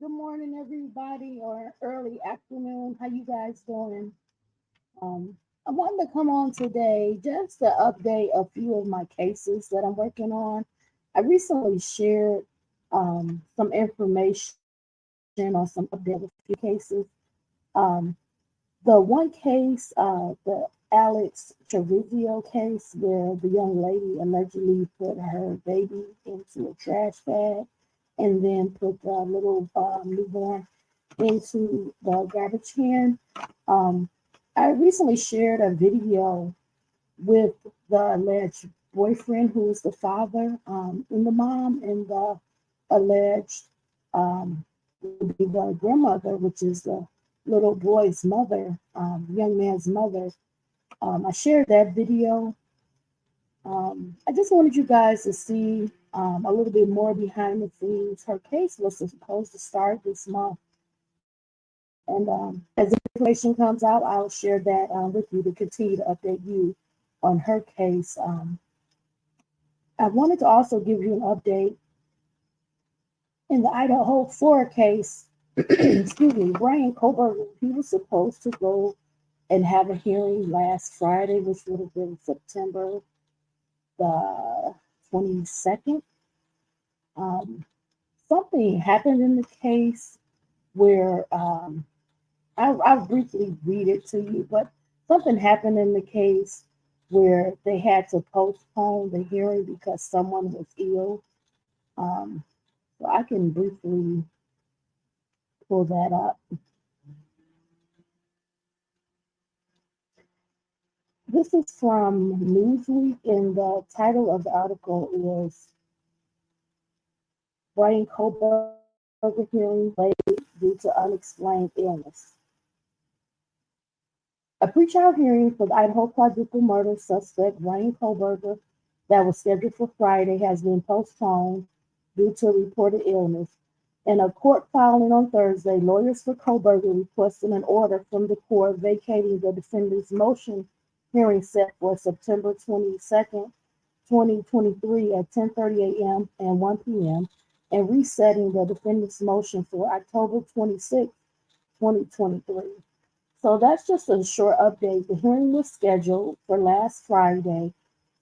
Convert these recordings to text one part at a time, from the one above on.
Good morning, everybody, or early afternoon. How you guys doing? I wanted to come on today just to update a few of my cases that I'm working on. I recently shared some information or some update of a few cases. Um, the one case, the Alex Treviso case, where the young lady allegedly put her baby into a trash bag and then put the little newborn into the garbage can. Um, I recently shared a video with the alleged boyfriend, who is the father, and the mom, and the alleged would be the grandmother, which is the little boy's mother, young man's mother. I shared that video. I just wanted you guys to see a little bit more behind the scenes. Her case was supposed to start this month. And as information comes out, I'll share that with you to continue to update you on her case. I wanted to also give you an update in the Idaho 4 case. Excuse me, Brian Koberger, he was supposed to go and have a hearing last Friday, which would have been September the 22nd. Um, Something happened in the case where I'll briefly read it to you, but something happened in the case where they had to postpone the hearing because someone was ill. Um, so I can briefly pull that up. This is from Newsweek, and the title of the article is Brian Koberger hearing delayed due to unexplained illness. A pretrial hearing for the Idaho quadruple murder suspect Ryan Koberger that was scheduled for Friday has been postponed due to reported illness. In a court filing on Thursday, lawyers for Koberger requested an order from the court vacating the defendant's motion hearing set for September 22nd, 2023 at 10:30 a.m. and 1 p.m. and resetting the defendant's motion for October 26, 2023. So that's just a short update. The hearing was scheduled for last Friday.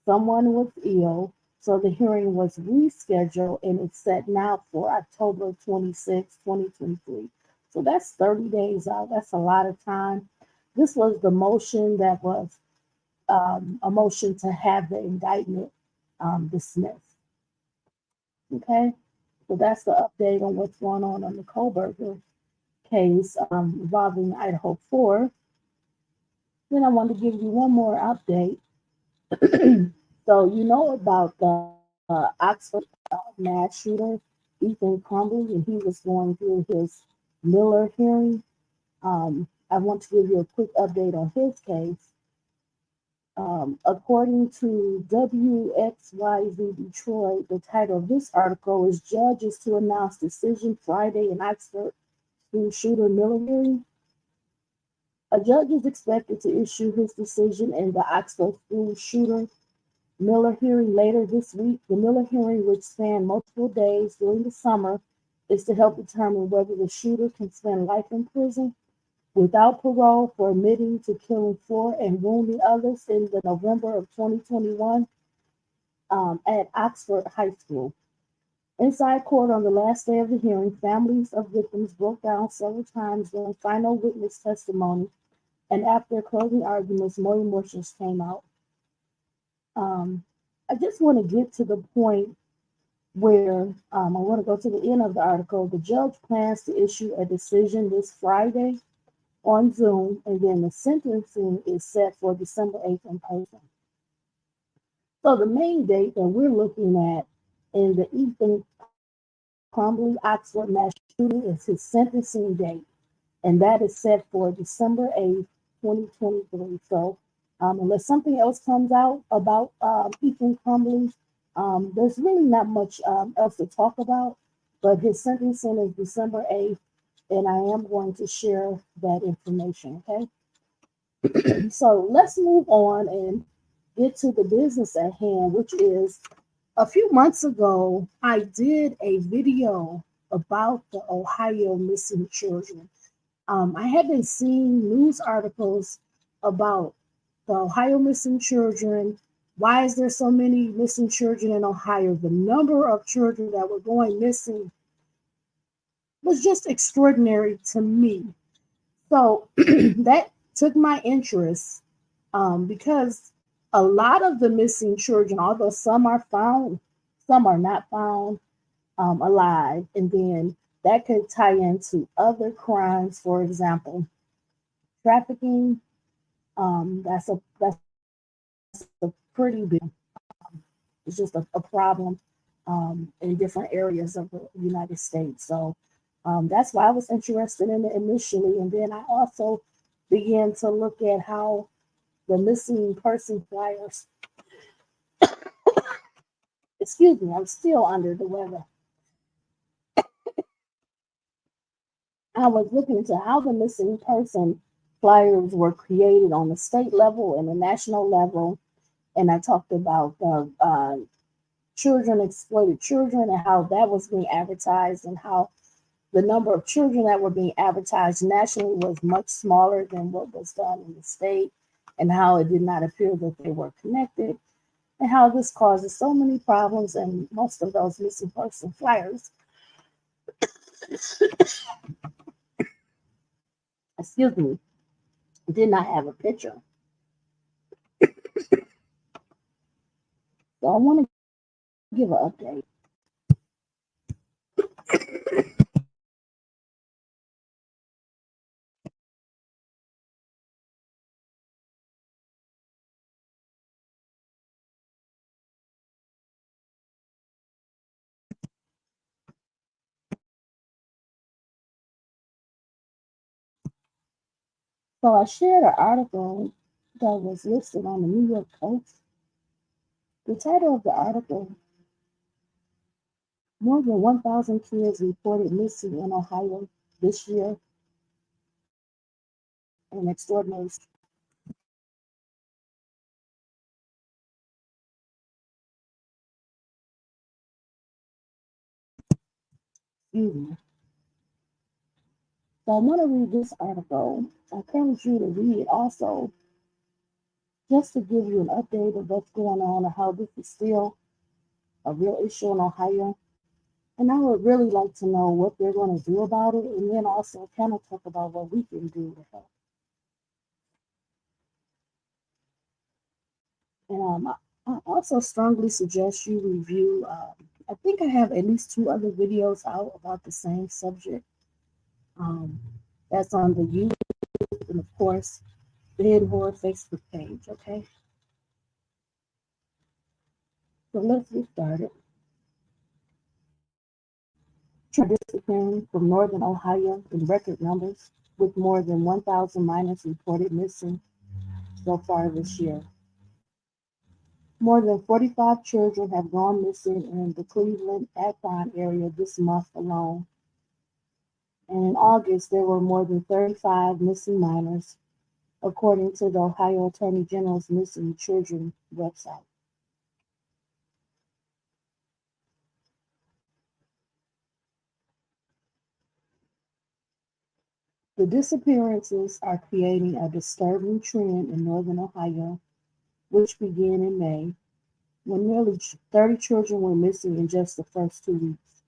Someone was ill, so the hearing was rescheduled and it's set now for October 26, 2023. So that's 30 days out. That's a lot of time. This was the motion that was a motion to have the indictment dismissed. Okay, so that's the update on what's going on the Koberger case involving Idaho 4. Then I want to give you one more update. So you know about the Oxford mass shooter, Ethan Crumbley, and he was going through his Miller hearing. I want to give you a quick update on his case. According to WXYZ Detroit, the title of this article is Judges to Announce Decision Friday in Oxford School Shooter Miller hearing. A judge is expected to issue his decision in the Oxford school shooter Miller hearing later this week. The Miller hearing, which spanned multiple days during the summer, is to help determine whether the shooter can spend life in prison without parole for admitting to killing four and wounding others in the November of 2021 at Oxford High School. Inside court on the last day of the hearing, families of victims broke down several times during final witness testimony, and after closing arguments, more emotions came out. Um, I just want to get to the point where I want to go to the end of the article. The judge plans to issue a decision this Friday on Zoom, and then the sentencing is set for December 8th in person. So the main date that we're looking at in the Ethan Crumbley Oxford mass shooting is his sentencing date, and that is set for December 8th, 2023. So unless something else comes out about Ethan Crumbley, there's really not much else to talk about, but his sentencing is December 8th, and I am going to share that information, okay? So let's move on and get to the business at hand, which is a few months ago, I did a video about the Ohio missing children. I had been seeing news articles about the Ohio missing children. Why is there so many missing children in Ohio? The number of children that were going missing was just extraordinary to me. So that took my interest because a lot of the missing children, although some are found, some are not found alive. And then that could tie into other crimes, for example, trafficking. That's a pretty big. It's just a problem in different areas of the United States. So that's why I was interested in it initially, and then I also began to look at how the missing person flyers. Excuse me, I'm still under the weather. I was looking into how the missing person flyers were created on the state level and the national level, and I talked about the children, exploited children, and how that was being advertised, and how the number of children that were being advertised nationally was much smaller than what was done in the state, and how it did not appear that they were connected, and how this causes so many problems. And most of those missing person flyers, excuse me, did not have a picture. So I want to give an update. So I shared an article that was listed on the New York Post. The title of the article: More than 1,000 kids reported missing in Ohio this year, an extraordinary. Excuse me. So I want to read this article. I encourage you to read it also, just to give you an update of what's going on and how this is still a real issue in Ohio. And I would really like to know what they're going to do about it, and then also kind of talk about what we can do to help. And I also strongly suggest you review. I think I have at least two other videos out about the same subject. Um, that's on the YouTube and, of course, the Hidden Horror Facebook page. Okay, so let's get started. Disappearing from northern Ohio in record numbers, with more than 1,000 minors reported missing so far this year. More than 45 children have gone missing in the Cleveland Akron area this month alone. And in August, there were more than 35 missing minors, according to the Ohio Attorney General's Missing Children website. The disappearances are creating a disturbing trend in northern Ohio, which began in May, when nearly 30 children were missing in just the first 2 weeks.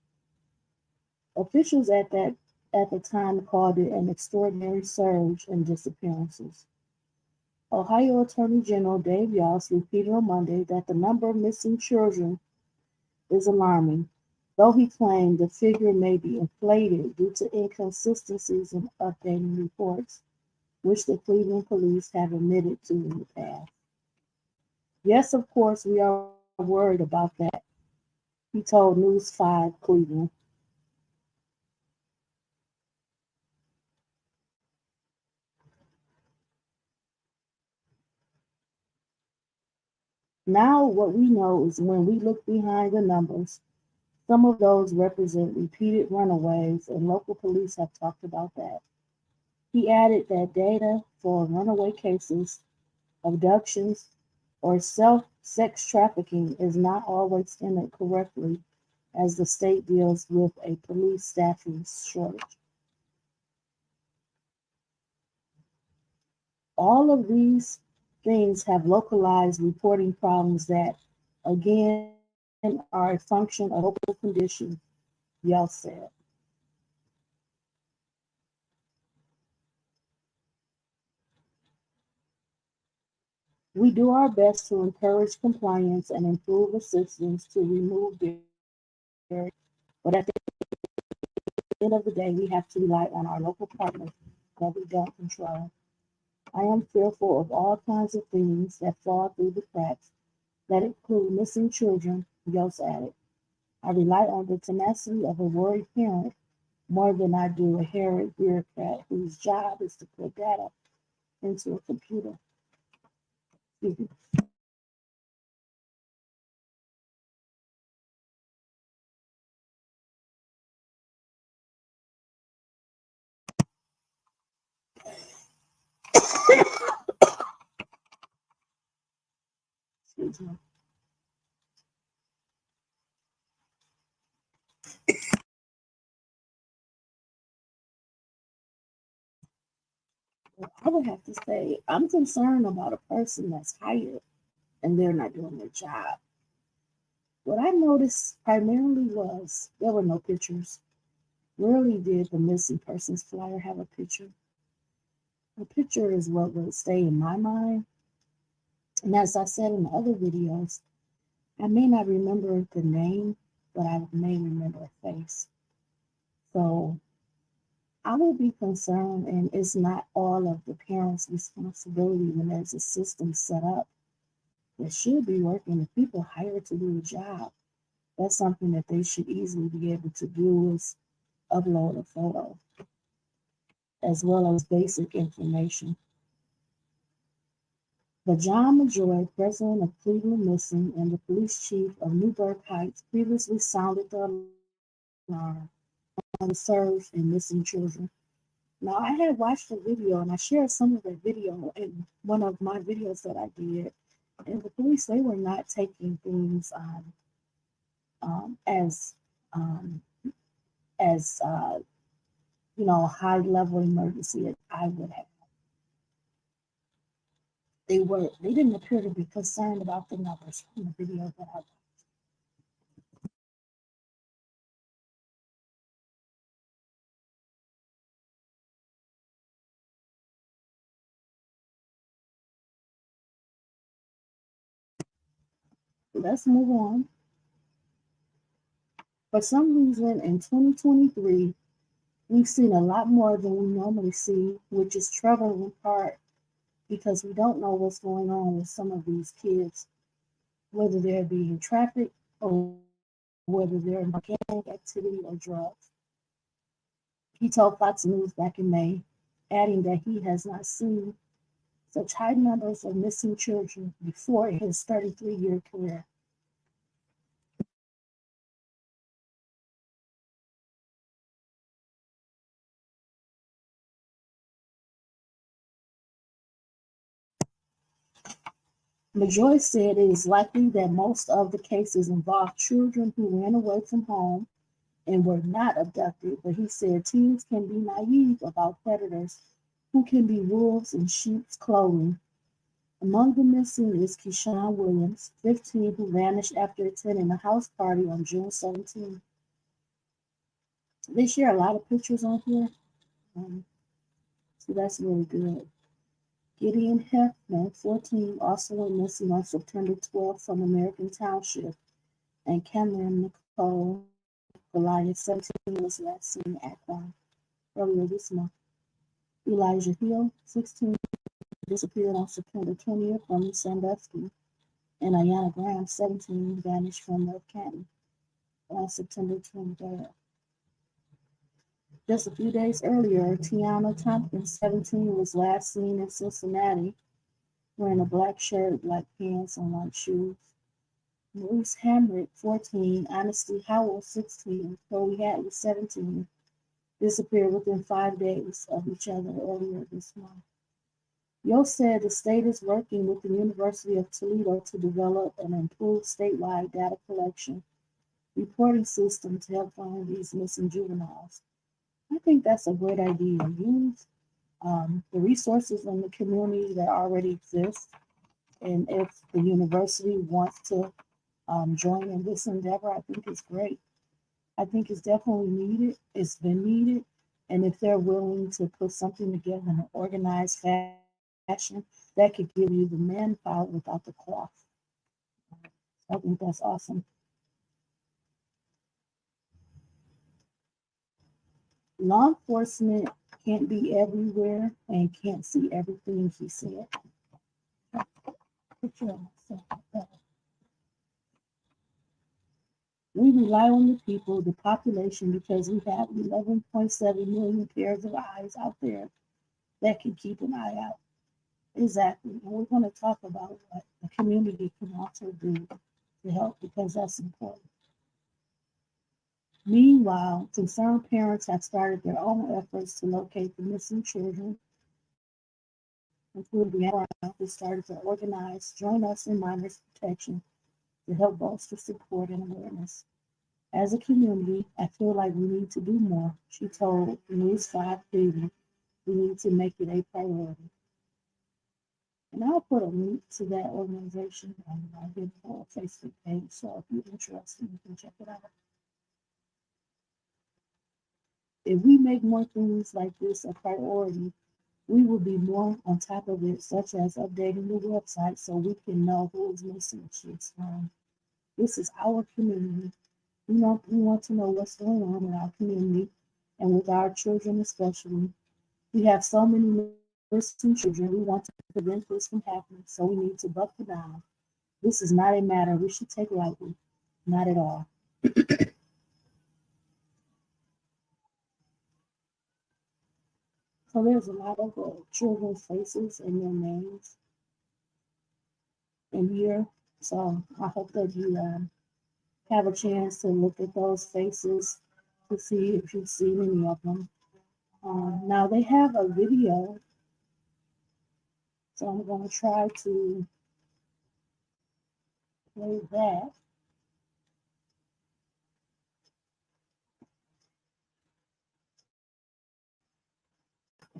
Officials at the time called it an extraordinary surge in disappearances. Ohio Attorney General Dave Yost repeated on Monday that the number of missing children is alarming, though he claimed the figure may be inflated due to inconsistencies in updating reports, which the Cleveland police have admitted to in the past. Yes, of course, we are worried about that, he told News 5 Cleveland. Now, what we know is when we look behind the numbers, some of those represent repeated runaways, and local police have talked about that. He added that data for runaway cases, abductions, or sex trafficking is not always entered correctly as the state deals with a police staffing shortage. All of these things have localized reporting problems that, again, are a function of local conditions, Yell said. We do our best to encourage compliance and improve assistance to remove barriers, but at the end of the day, we have to rely on our local partners that we don't control. I am fearful of all kinds of things that fall through the cracks, that include missing children, Yost added. I rely on the tenacity of a worried parent more than I do a harried bureaucrat whose job is to put data into a computer. Excuse me. Excuse me. I would have to say I'm concerned about a person that's hired and they're not doing their job. What I noticed primarily was there were no pictures. Rarely did the missing persons flyer have a picture. A picture is what will stay in my mind. And as I said in the other videos, I may not remember the name, but I may remember a face. So I would be concerned, and it's not all of the parents' responsibility when there's a system set up that should be working. If people hired to do a job, that's something that they should easily be able to do is upload a photo as well as basic information. But John Majoy, president of Cleveland Missing and the police chief of Newburgh Heights, previously sounded the alarm on the surge in missing children. Now, I had watched the video and I shared some of the video in one of my videos that I did. And the police, they were not taking things as um, as high level emergency as I would have. They didn't appear to be concerned about the numbers from the video that I watched. Let's move on. For some reason, in 2023, we've seen a lot more than we normally see, which is troubling in part because we don't know what's going on with some of these kids, whether they're being trafficked or whether they're in gang activity or drugs. He told Fox News back in May, adding that he has not seen such high numbers of missing children before in his 33-year career. Majoy said it is likely that most of the cases involve children who ran away from home and were not abducted, but he said teens can be naive about predators who can be wolves in sheep's clothing. Among the missing is Keyshawn Williams, 15, who vanished after attending a house party on June 17. They share a lot of pictures on here, so that's really good. Gideon Hefner, 14, also went missing on September 12th from American Township, and Cameron Nicole Goliath, 17, was last seen at Akron earlier this month. Elijah Hill, 16, disappeared on September 20th from Sandusky, and Ayana Graham, 17, vanished from North Canton on September 23rd. Just a few days earlier, Tiana Tompkins, 17, was last seen in Cincinnati wearing a black shirt, black pants, and white shoes. Maurice Hamrick, 14, Honesty Howell, 16, and Chloe Hatley, 17, disappeared within 5 days of each other earlier this month. Yost said the state is working with the University of Toledo to develop and improve statewide data collection reporting system to help find these missing juveniles. I think that's a great idea. Use the resources in the community that already exist. And if the university wants to join in this endeavor, I think it's great. I think it's definitely needed. It's been needed. And if they're willing to put something together in an organized fashion, that could give you the manpower without the cost. I think that's awesome. Law enforcement can't be everywhere and can't see everything, he said. We rely on the people, the population, because we have 11.7 million pairs of eyes out there that can keep an eye out. Exactly. And we're going to talk about what the community can also do to help because that's important. Meanwhile, concerned parents have started their own efforts to locate the missing children, including the office started to organize Join Us in Minors Protection to help bolster support and awareness. As a community, I feel like we need to do more, she told News 5 Cleveland. We need to make it a priority. And I'll put a link to that organization on my Facebook page. So if you're interested, you can check it out. If we make more things like this a priority, we will be more on top of it, such as updating the website so we can know who is missing. She explained. This is our community. We want to know what's going on in our community and with our children especially. We have so many missing children. We want to prevent this from happening, so we need to buckle down. This is not a matter we should take lightly, not at all. So there's a lot of children's faces and their names in here. So I hope that you have a chance to look at those faces to see if you've seen any of them. Now they have a video, so I'm going to try to play that.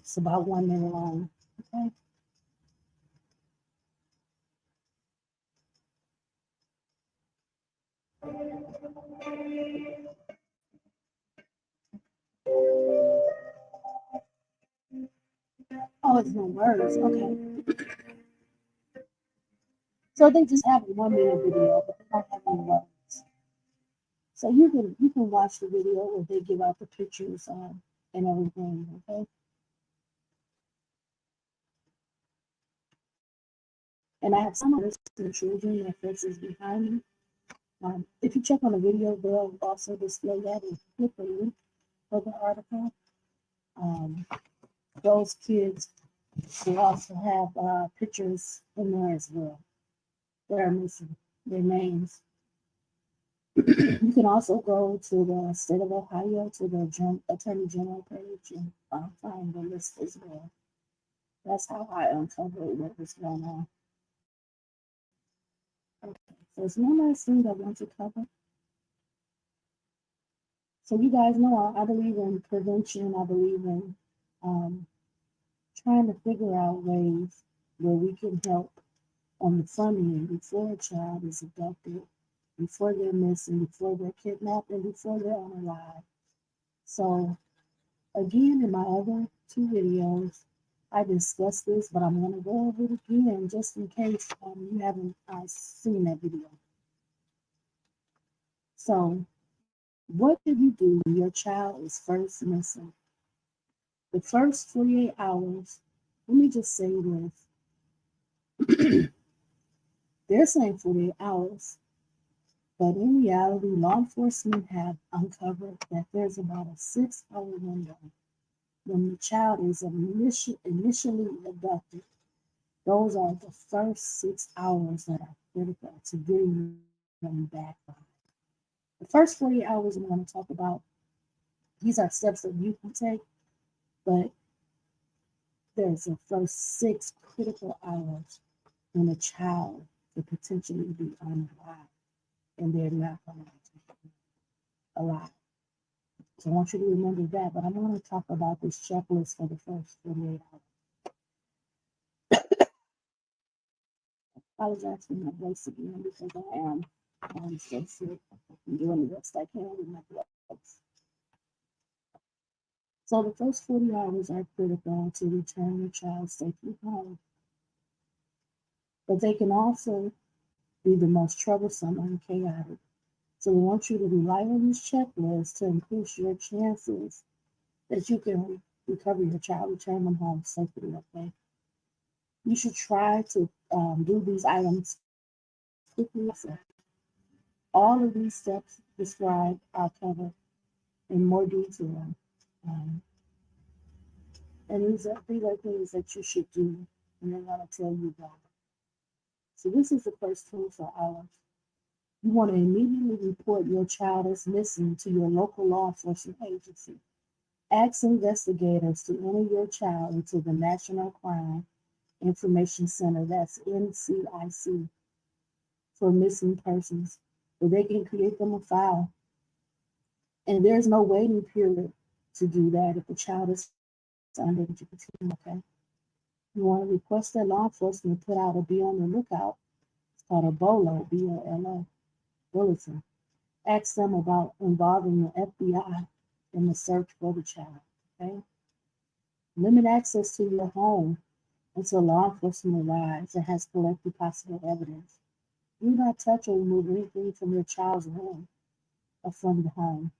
It's about 1 minute long. Okay. Oh, it's no words. Okay. So they just have a 1 minute video, but they don't have any words. So you can watch the video where they give out the pictures and everything. Okay. And I have some of the children that faces behind me. If you check on the video, they'll also display that and click the link for the article. Um, those kids will also have pictures in there as well. They're missing their names. You can also go to the state of Ohio to the Attorney General page and find the list as well. That's how I uncovered what was going on. Okay, so there's one last thing I want to cover. So you guys know I believe in prevention. I believe in um, trying to figure out ways where we can help on the front end before a child is abducted, before they're missing, before they're kidnapped, and before they're unalive. So again, in my other two videos, I discussed this, but I'm going to go over it again just in case you haven't seen that video. So, what do you do when your child is first missing? The first 48 hours, let me just say this. They're saying 48 hours, but in reality, law enforcement have uncovered that there's about a 6 hour window when the child is initially abducted. Those are the first 6 hours that are critical to getting them back. The first 48 hours I'm going to talk about, these are steps that you can take, but there's the first 6 critical hours when a child could potentially be unalive and they're not going to. a lot. So I want you to remember that. But I'm going to talk about this checklist for the first 48 hours. Apologize for my voice again because I'm so sick. I'm doing the best I can with my voice. So the first 40 hours are critical to return your child safely home. But they can also be the most troublesome and chaotic. So we want you to rely on this checklist to increase your chances that you can recover your child, return them home safely, okay? You should try to do these items quickly. So all of these steps described I'll cover in more detail. Um, and these are things that you should do, and I'm going to tell you about it. So this is the first 24 hours. You want to immediately report your child as missing to your local law enforcement agency. Ask investigators to enter your child into the National Crime Information Center, that's NCIC, for missing persons, where they can create them a file. And there's no waiting period to do that if the child is under the age of 18, okay? You want to request that law enforcement put out a be on the lookout. It's called a BOLO, BOLO, bulletin. Ask them about involving the FBI in the search for the child, okay? Limit access to your home until law enforcement arrives and has collected possible evidence. Do not touch or remove anything from your child's room or from the home.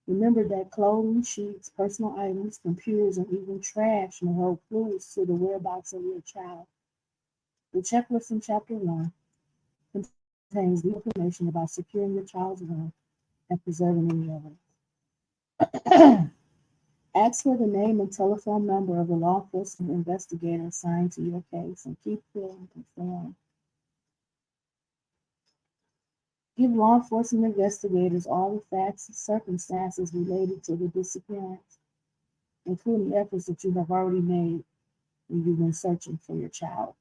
Remember that clothing, sheets, personal items, computers, and even trash may hold clues to the whereabouts of your child. The checklist in Chapter 1 contains the information about securing your child's room and preserving any evidence. Ask for the name and telephone number of the law enforcement investigator assigned to your case and keep them informed. Give law enforcement investigators all the facts and circumstances related to the disappearance, including efforts that you have already made when you've been searching for your child.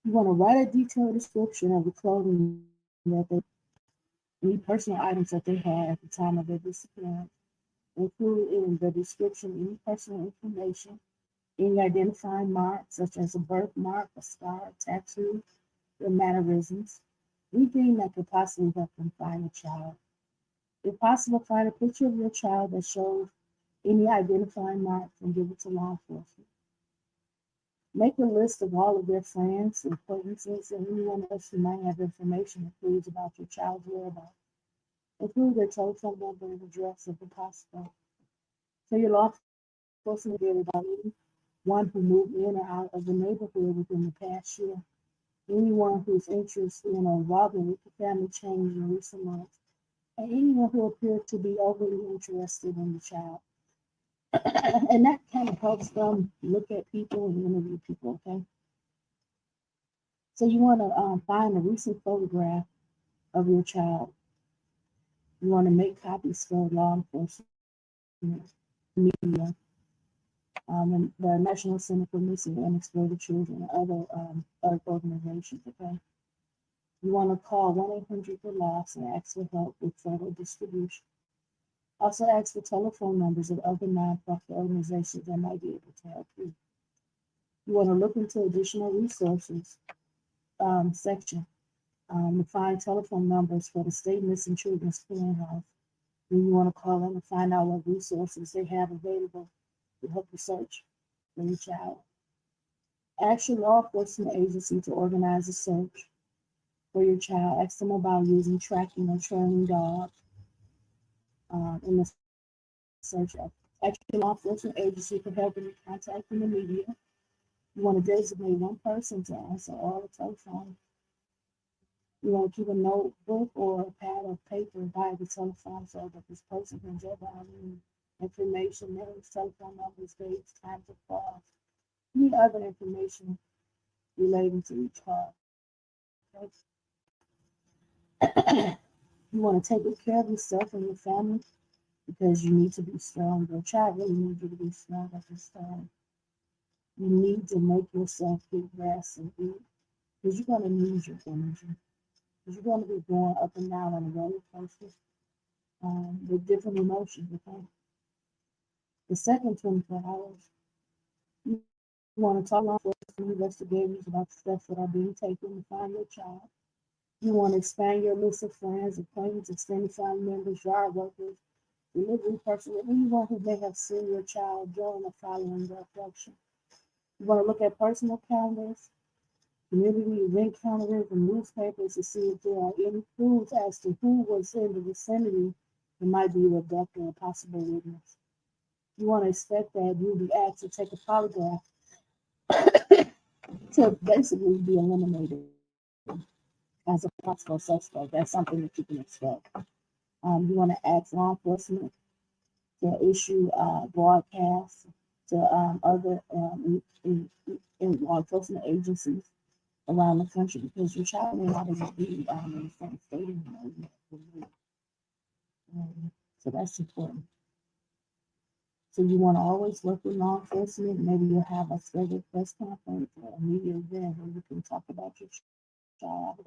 You want to write a detailed description of the clothing that they, any personal items that they had at the time of their disappearance. Include in the description any personal information, any identifying marks such as a birthmark, a scar, a tattoo, their mannerisms, anything that could possibly help them find a child. If possible, find a picture of your child that shows any identifying marks and give it to law enforcement. Make a list of all of their friends, acquaintances, and anyone else who might have information or clues about your child's whereabouts. Include their telephone number and address if possible. Tell your law enforcement about anyone who moved in or out of the neighborhood within the past year. Anyone whose interest in or involvement with the family changed in recent months, and anyone who appeared to be overly interested in the child. And that kind of helps them look at people and interview people, okay? So you want to find a recent photograph of your child. You want to make copies for law enforcement, media, and the National Center for Missing and Exploited Children, and other organizations, okay? You want to call 1-800 for lost and ask for help with further distribution. Also ask for telephone numbers of other nonprofit organizations that might be able to help you. You want to look into additional resources section to find telephone numbers for the State Missing Children's Clearinghouse. Then you want to call them and find out what resources they have available to help you search for your child. Ask your law enforcement agency to organize a search for your child. Ask them about using tracking or trailing dogs in the search of. Ask your law enforcement agency for help in contacting the media. You want to designate one person to answer all the telephones. You want to keep a notebook or a pad of paper by the telephone so that this person can jot down information, names, telephone numbers, dates, times of calls, any other information relating to each call. Okay? You want to take good care of yourself and your family because you need to be strong. Your child really needs you to be strong at this time. You need to make yourself get rest and eat because you're going to need your energy. Because you're going to be going up and down on a roller coaster. with different emotions. Okay, the second 24 hours, you want to talk to law enforcement investigators about the steps that are being taken to find your child. You want to expand your list of friends, acquaintances, extended family members, yard workers, delivery personnel, anyone who may have seen your child during or following the abduction. You want to look at personal calendars, community event calendars, and newspapers to see if there are any clues as to who was in the vicinity that might be the abductor or possible witness. You want to expect that you'll be asked to take a polygraph to basically be eliminated as a possible suspect. That's something that you can expect. You want to ask law enforcement to issue broadcasts to other in law enforcement agencies around the country because your child may not even be in the same state anymore. So that's important. So you want to always work with law enforcement. Maybe you'll have a scheduled press conference or a media event where you can talk about your child.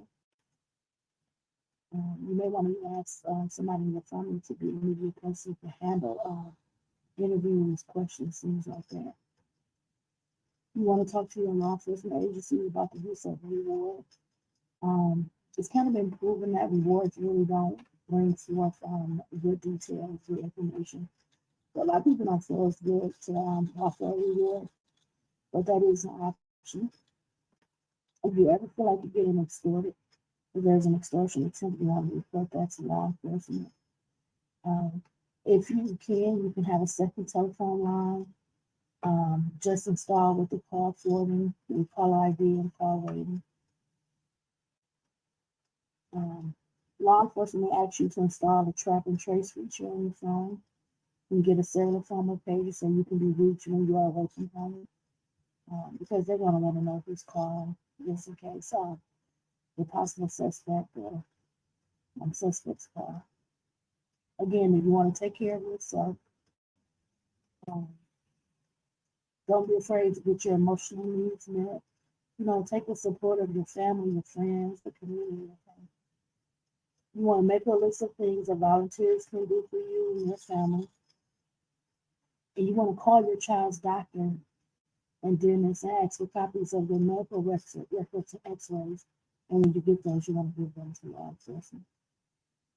You may want to ask somebody in your family to be a media person to handle interviews, questions, things like that. You want to talk to your law enforcement agency about the use of reward. It's kind of been proven that rewards really don't bring forth good details, good information. So a lot of people don't feel it's good to offer a reward, but that is an option. If you ever feel like you're getting extorted, if there's an extortion attempt, you want to report that to law enforcement. Um, if you can have a second telephone line just installed with the call forwarding, with call ID and call waiting. Um, Law enforcement may ask you to install a track and trace feature on your phone. You can get a cellular phone or page so you can be reached when you are away from home because they're going to want to know who's calling just in case the possible suspect or suspect's call. Again, if you want to take care of yourself, um, don't be afraid to get your emotional needs met. Take the support of your family, your friends, the community. Okay? You want to make a list of things that volunteers can do for you and your family. And you want to call your child's doctor and dentist and ask for copies of their medical records and x-rays. And when you get those, you want to give them to law enforcement.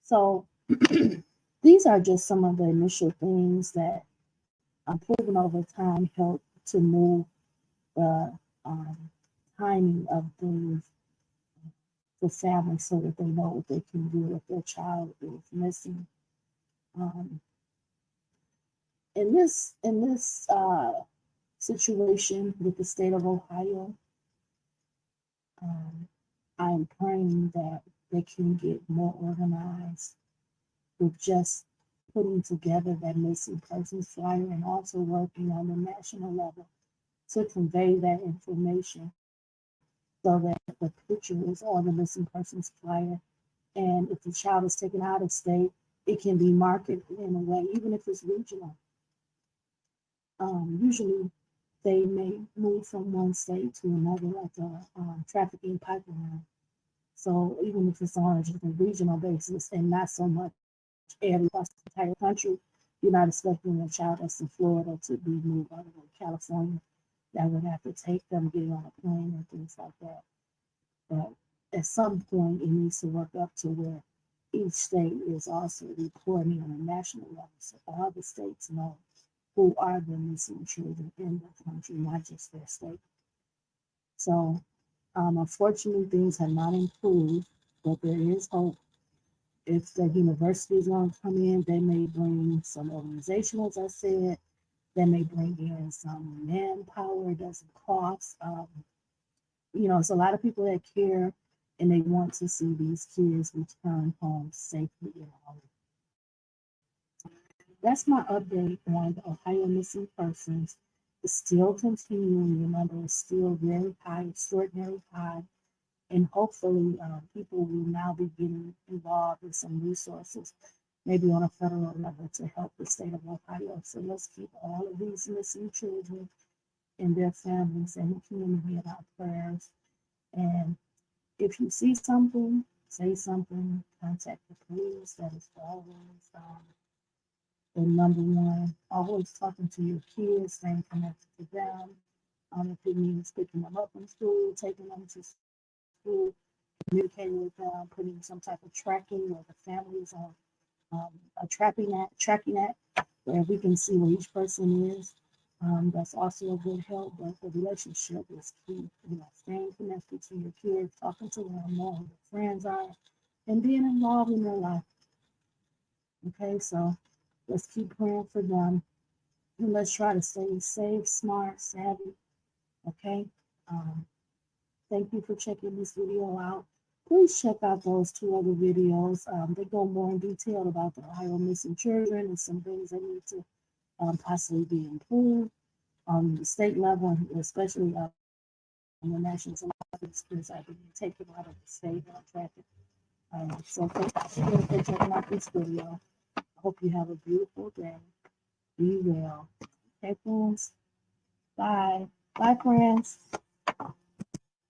So these are just some of the initial things that I'm proven over time help to move the timing of things for families so that they know what they can do if their child is missing. Um, in this situation with the state of Ohio, um, I'm praying that they can get more organized with just putting together that missing persons flyer and also working on the national level to convey that information so that the picture is on the missing persons flyer. And if the child is taken out of state, it can be marketed in a way, even if it's regional. Usually they may move from one state to another, like a trafficking pipeline. So even if it's on just a regional basis and not so much area across the entire country, you're not expecting a child that's in Florida to be moved out of California. That would have to take them getting on a plane and things like that. But at some point, it needs to work up to where each state is also reporting on a national level so all the states know who are the missing children in the country, not just their state. So, unfortunately, things have not improved, but there is hope. If the university is going to come in, they may bring some organization, as I said. They may bring in some manpower. It doesn't cost. It's a lot of people that care and they want to see these kids return home safely and all. That's my update on the Ohio missing persons. It's still continuing. The number is still very high, extraordinarily high. And hopefully, people will now be getting involved with some resources, maybe on a federal level, to help the state of Ohio. So let's keep all of these missing children and their families and the community in our prayers. And if you see something, say something, contact the police. That is always the number one. Always talking to your kids, staying connected to them. If it means picking them up from school, taking them to school, communicating with them, putting some type of tracking where the families on a tracking app where we can see where each person is. That's also a good help, but the relationship is key. Staying connected to your kids, talking to them, knowing who their friends are, and being involved in their life. Okay, so let's keep praying for them, and let's try to stay safe, smart, savvy. Okay. Um, Thank you for checking this video out. Please check out those two other videos. They go more in detail about the Ohio missing children and some things that need to possibly be improved on the state level, and especially on the national office, because I've been taken out of the state on traffic. So thank you for checking out this video. I hope you have a beautiful day. Be well. Okay, friends. Bye. Bye, friends.